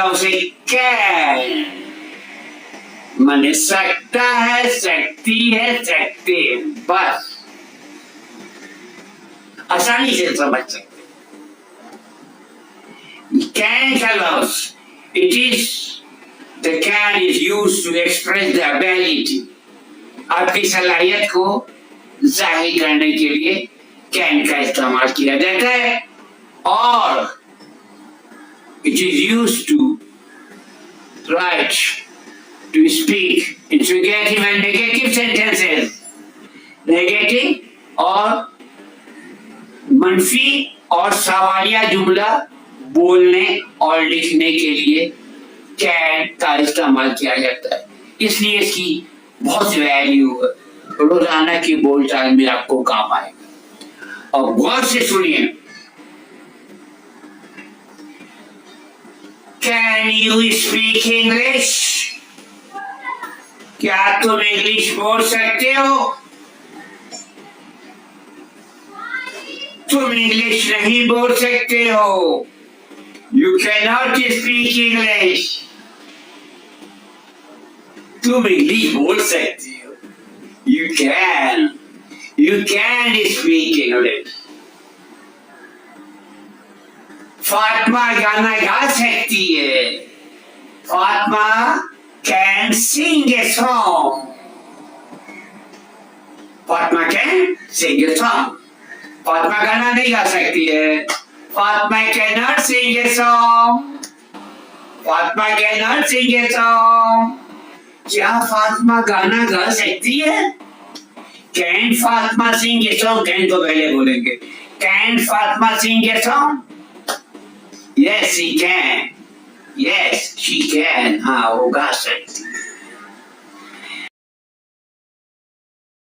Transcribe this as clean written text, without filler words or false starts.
उसे कैन माने सकता है, सकती है, सकते हैं, बस आसानी से समझ सकते। Can का लफ्ज, the can is used to express the ability, आपकी सलाहियत को जाहिर करने के लिए can का इस्तेमाल किया जाता है, और it is used to write, to speak interrogative and negative sentences, negative और मनफी और सवालिया जुमला बोलने और लिखने के लिए कैन का इस्तेमाल किया जाता है। इसलिए इसकी बहुत वैल्यू है, रोजाना की बोलचाल में आपको काम आएगा। और गौर से सुनिए, कैन यू स्पीक इंग्लिश? क्या तुम इंग्लिश बोल सकते हो? तुम इंग्लिश नहीं बोल सकते हो। You cannot speak English. तुम इंग्लिश बोल सकती हो। You can. You can speak English. Fatima गाना गा सकती है। Fatima can sing a song. Fatima can sing a song. Fatima गाना नहीं गा सकती है। Fatima cannot sing a song. Fatima cannot sing a song. क्या फातिमा गाना गा सकती है? Can Fatima sing a song? Can को पहले बोलेंगे। Can Fatima sing a song? Yes, she can. Yes, she can. हाँ, वो गा सकती है।